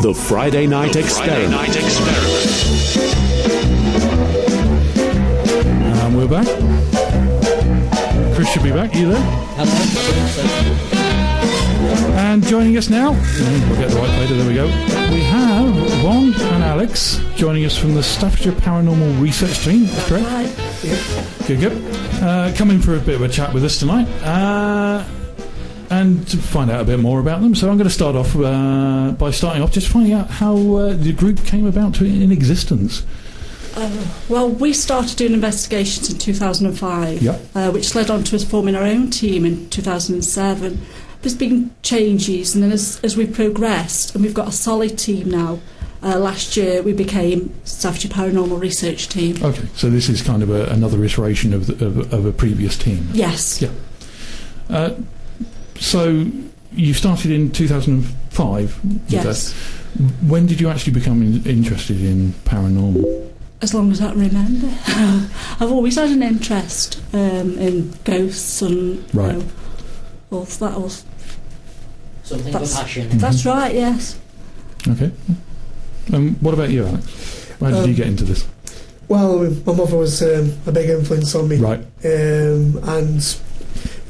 The Friday Night Experiment. And we're back. Chris should be back. Are you there? Hello. And joining us now, we'll get the right later, there we go. We have Ron and Alex joining us from the Staffordshire Paranormal Research Team. That's correct? Hi. Good. Come in for a bit of a chat with us tonight. And to find out a bit more about them. So I'm going to start off by starting off just finding out how the group came about in existence. Well, we started doing investigations in 2005, which led on to us forming our own team in 2007. There's been changes, and then as we progressed, and we've got a solid team now. Last year we became Staffordshire Paranormal Research Team. Okay, so this is kind of another iteration of a previous team. Yes. Yeah. So you started in 2005. Yes. When did you actually become interested in paranormal? As long as I can remember. I've always had an interest in ghosts and all that. Something of a passion. That's right, yes. Okay. What about you, Alex? How did you get into this? Well, my mother was a big influence on me. Right. And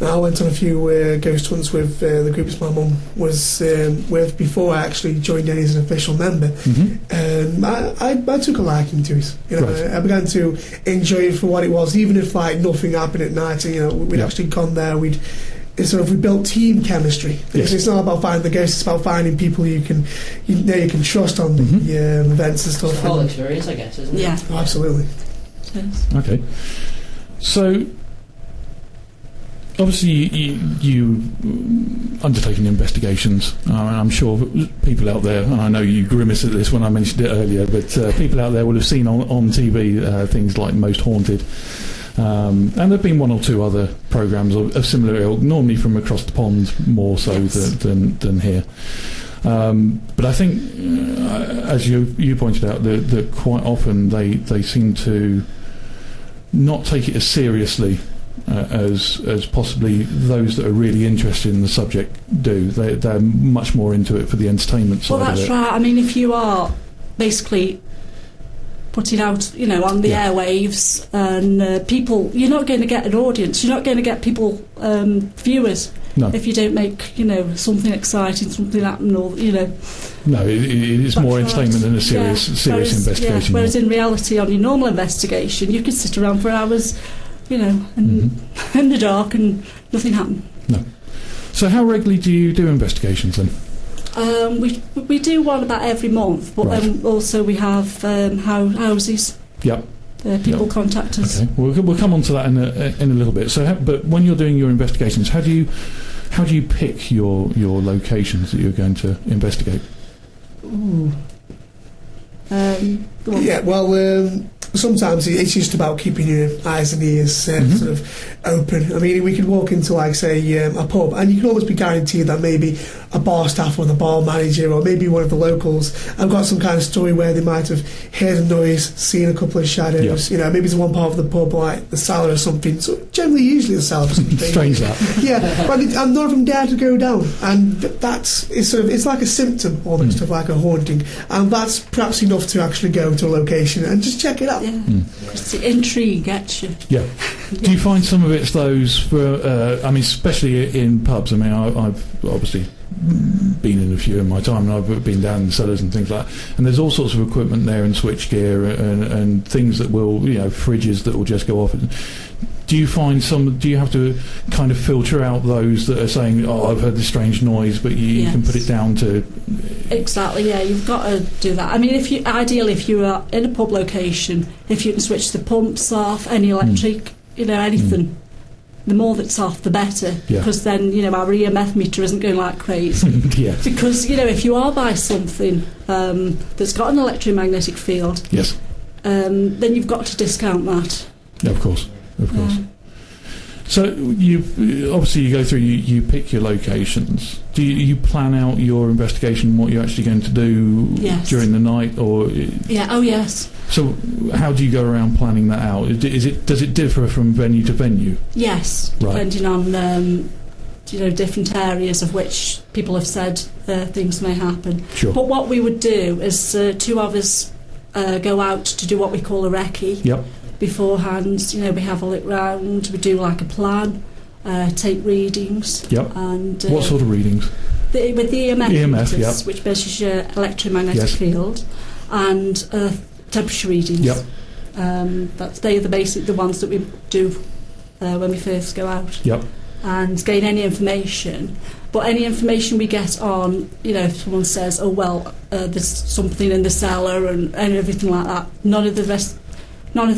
I went on a few ghost hunts with the groups my mum was with before I actually joined in as an official member. Mm-hmm. I took a liking to it. I began to enjoy it for what it was, even if nothing happened at night. We'd actually gone there. We built team chemistry. Yes. It's not about finding the ghosts; it's about finding people you can trust on the events and stuff. It's a whole experience, I guess, isn't it? Yeah, absolutely. Yes. Okay, so obviously you undertaking investigations. I'm sure people out there, and I know you grimace at this when I mentioned it earlier, but people out there will have seen on TV things like Most Haunted. And there have been one or two other programmes of similar ilk, normally from across the pond more so than here. But I think, as you pointed out, that quite often they seem to not take it as seriously as possibly those that are really interested in the subject do. They're much more into it for the entertainment side of it. Well, that's right. I mean, if you are basically putting out, on the airwaves, and people, you're not going to get an audience. You're not going to get people, viewers, if you don't make, something exciting, something happen, or No, it's more entertainment than a serious investigation. Yeah. Whereas in reality, on your normal investigation, you can sit around for hours, and in the dark, and nothing happen. No. So how regularly do you do investigations then? We do one about every month, but also we have houses. Yep. People contact us. Okay. We'll come on to that in a little bit. So, but when you're doing your investigations, how do you pick your locations that you're going to investigate? Ooh. Sometimes it's just about keeping your eyes and ears sort of open. I mean, we could walk into, say, a pub, and you can almost be guaranteed that maybe a bar staff or the bar manager or maybe one of the locals have got some kind of story where they might have heard a noise, seen a couple of shadows. Maybe it's one part of the pub, like the cellar or something. So usually the cellar or something. Strange that. But none of them dare to go down, and it's like a symptom almost of like a haunting, and that's perhaps enough to actually go to a location and just check it out. Yeah, because the intrigue gets you. Yeah. Do you find some of it's those for? Especially in pubs. I mean, I've obviously been in a few in my time, and I've been down in the cellars and things like that. And there's all sorts of equipment there, and switch gear, and things that will, fridges that will just go off. Do you find do you have to kind of filter out those that are saying, "Oh, I've heard this strange noise," but you can put it down to? Exactly. Yeah, you've got to do that. I mean, if you are in a pub location, if you can switch the pumps off, any electric, anything. The more that's off, the better, because then our EMF meter isn't going like crazy. Because if you are by something that's got an electromagnetic field, then you've got to discount that. Yeah, of course. So you go through, you pick your locations. Do you plan out your investigation, what you're actually going to do during the night, or? Yeah. Oh yes. So how do you go around planning that out? Does it differ from venue to venue? Yes, depending on different areas of which people have said things may happen. Sure. But what we would do is two of us go out to do what we call a recce. Yep. Beforehand, we have a look round, we do like a plan, take readings. Yep. And what sort of readings? With the EMF meters, yep. which measures your electromagnetic Yes. field, and temperature readings. Yep. They are the ones that we do when we first go out. Yep. And gain any information. But any information we get on, if someone says, oh, well, there's something in the cellar and everything like that, none of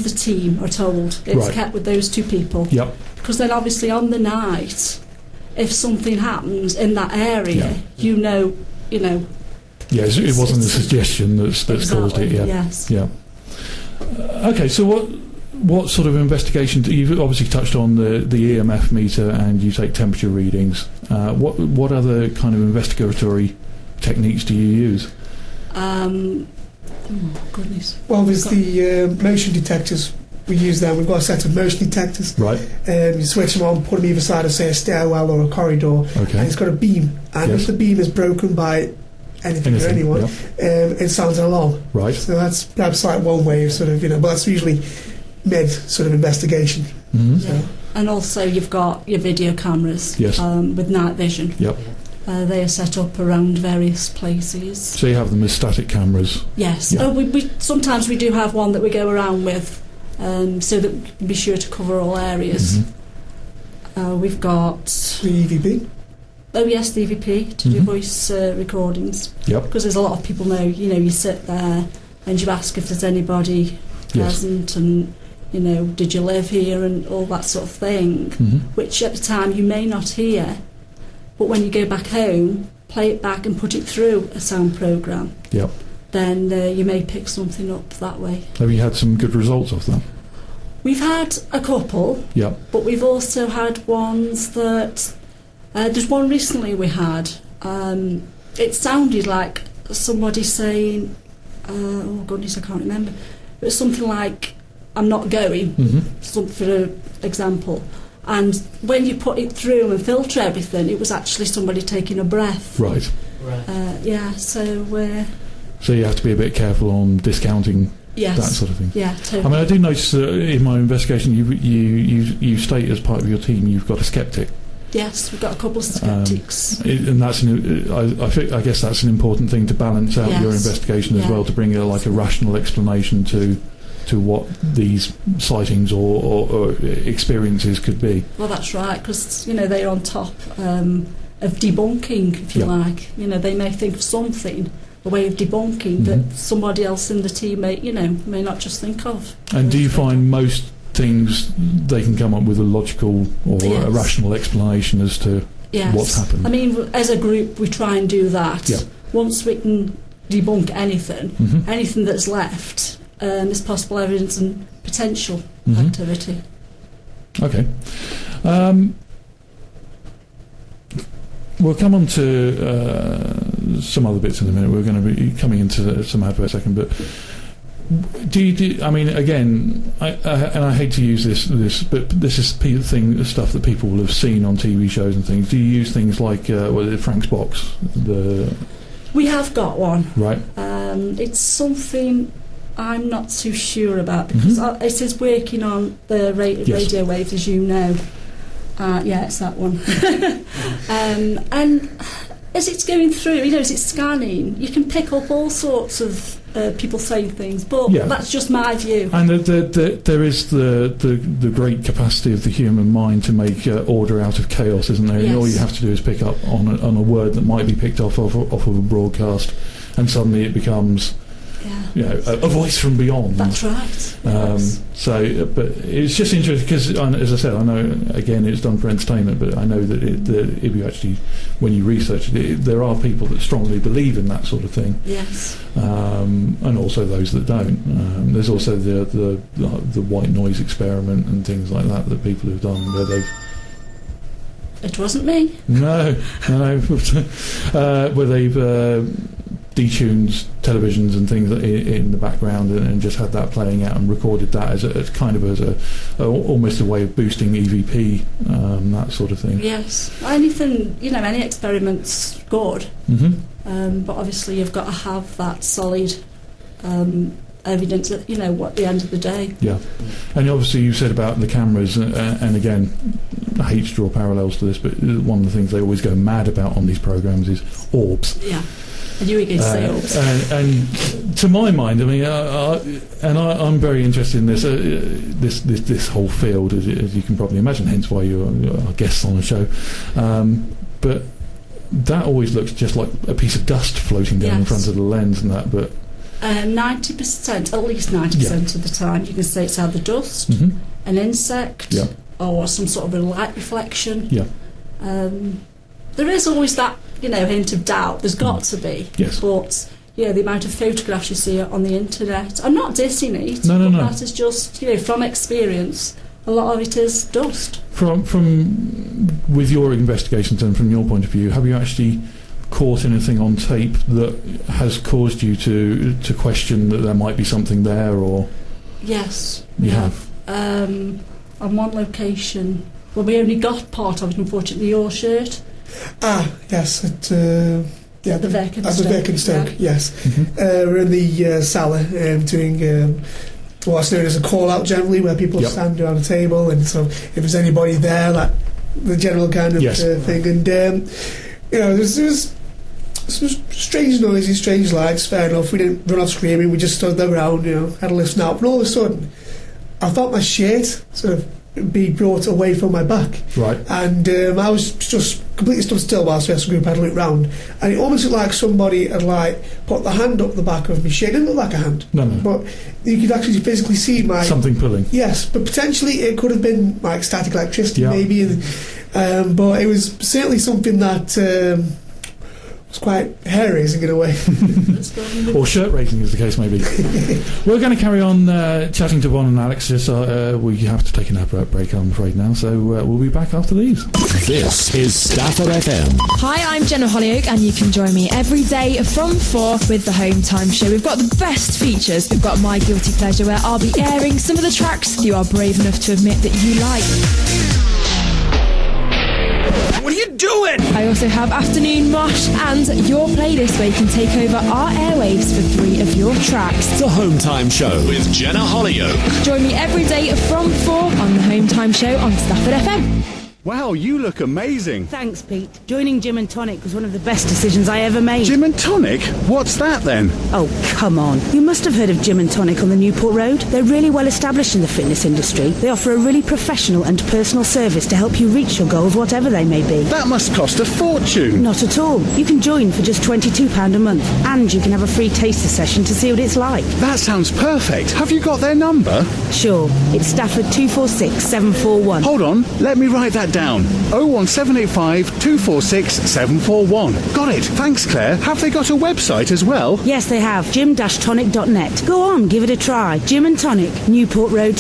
the team are told. It's Right. kept with those two people. Yep. Because then obviously on the night, if something happens in that area, Yes, it wasn't a suggestion that's caused it. Yeah. Yes. Yeah. Okay, so what sort of investigation? You've obviously touched on the EMF meter, and you take temperature readings. What other kind of investigatory techniques do you use? Oh goodness. Well, there's the motion detectors. We use them. We've got a set of motion detectors. Right. You switch them on, put them either side of, say, a stairwell or a corridor, Okay. and it's got a beam. And Yes. if the beam is broken by anything or anyone, yep. it sounds an alarm. Right. So that's like one way of sort of, but that's usually mid sort of investigation. Mm-hmm. So, And also you've got your video cameras. Yes. With night vision. Yep. They are set up around various places. So you have them as static cameras. Yes. Yeah. We sometimes we do have one that we go around with, so that we can be sure to cover all areas. Mm-hmm. We've got the EVP. Oh yes, the EVP to do voice recordings. Yep. Because there's a lot of people know. You sit there and you ask if there's anybody present, and did you live here, and all that sort of thing. Mm-hmm. Which at the time you may not hear, but when you go back home, play it back and put it through a sound program. Yep. Then you may pick something up that way. Have you had some good results of them? We've had a couple, Yep. but we've also had ones that... there's one recently we had. It sounded like somebody saying... oh, goodness, I can't remember. It was something like, I'm not going, for example. And when you put it through and filter everything, it was actually somebody taking a breath. Right. So you have to be a bit careful on discounting yes, that sort of thing. Yeah, totally. I mean, I do notice that in my investigation, you state as part of your team you've got a skeptic. Yes, we've got a couple of skeptics. And that's I guess that's an important thing to balance out your investigation as well, to bring a rational explanation to what these sightings or experiences could be. Well, that's right, because they're on top of debunking, if you like. They may think of something, a way of debunking that somebody else in the team may not just think of. And do you find most things they can come up with a logical or a rational explanation as to what's happened? I mean, as a group, we try and do that. Yeah. Once we can debunk anything that's left, is possible evidence and potential activity. Okay. We'll come on to some other bits in a minute. We're going to be coming into some adverts in a second, but I mean, again, I hate to use this, but this is stuff that people will have seen on TV shows and things. Do you use things like Frank's box? We have got one. Right. It's something I'm not too sure about, because it is working on the radio waves, as you know. It's that one. And as it's going through, as it's scanning, you can pick up all sorts of people saying things, but that's just my view. And there is the great capacity of the human mind to make order out of chaos, isn't there? Yes. And all you have to do is pick up on a word that might be picked off of a broadcast, and suddenly it becomes a voice from beyond. That's right. But it's just interesting because, as I said, I know again it's done for entertainment, but I know that if you actually, when you research it, there are people that strongly believe in that sort of thing. Yes. And also those that don't. There's also the white noise experiment and things like that people have done where they've. It wasn't me. No. Where they've detuned televisions and things in the background and just had that playing out and recorded that as almost a way of boosting EVP, that sort of thing. Yes, anything, any experiment's good, but obviously you've got to have that solid evidence at the end of the day. Yeah, and obviously you said about the cameras, and again, I hate to draw parallels to this, but one of the things they always go mad about on these programs is orbs. Yeah. I knew you were going to say orbs. And to my mind, I mean, I'm very interested in this whole field, as you can probably imagine. Hence why you are guests on the show. But that always looks just like a piece of dust floating down in front of the lens, and that. But 90%, at least 90% of the time, you can say it's either dust, an insect, or some sort of a light reflection. Yeah. There is always that, hint of doubt. There's got to be. Yes. But, the amount of photographs you see on the internet, I'm not dissing it. No. That is just, from experience, a lot of it is dust. From with your investigations and from your point of view, have you actually caught anything on tape that has caused you to question that there might be something there, or? Yes. You have? On one location, we only got part of it, unfortunately, your shirt. Yes, at the Verkenstoke, yes. We're in the cellar doing what's known as a call-out generally, where people stand around a table, and so if there's anybody there, the general kind of thing. And, there's some strange noises, strange lights, fair enough. We didn't run off screaming, we just stood there around, had a listen out. But all of a sudden, I felt my shirt sort of be brought away from my back. Right. And I was just completely stood still whilst the rest of the group had a look round. And it almost looked like somebody had put the hand up the back of my shirt. It didn't look like a hand. No. But you could actually physically see something pulling. Yes, but potentially it could have been like static electricity maybe. But it was certainly something that was quite hair-raising in a way. Or shirt-raising, as the case may be. We're going to carry on chatting to Bon and Alex. Just we have to take an ad break, I'm afraid, now. So we'll be back after these. This is Stafford FM. Hi, I'm Jenna Hollyoak, and you can join me every day from 4 with the Home Time Show. We've got the best features. We've got My Guilty Pleasure, where I'll be airing some of the tracks you are brave enough to admit that you like. What are you doing? I also have Afternoon Mosh and your playlist, where you can take over our airwaves for 3 of your tracks. The Home Time Show with Jenna Hollyoak. Join me every day from 4 on the Home Time Show on Stafford FM. Wow, you look amazing. Thanks, Pete. Joining Gym and Tonic was one of the best decisions I ever made. Gym and Tonic? What's that then? Oh, come on. You must have heard of Gym and Tonic on the Newport Road. They're really well established in the fitness industry. They offer a really professional and personal service to help you reach your goals, whatever they may be. That must cost a fortune. Not at all. You can join for just £22 a month, and you can have a free taster session to see what it's like. That sounds perfect. Have you got their number? Sure. It's Stafford 246 741. Hold on. Let me write that down. 01785 246 741. Got it. Thanks, Claire. Have they got a website as well? Yes, they have. gym-tonic.net. Go on, give it a try. Gym and Tonic, Newport Road.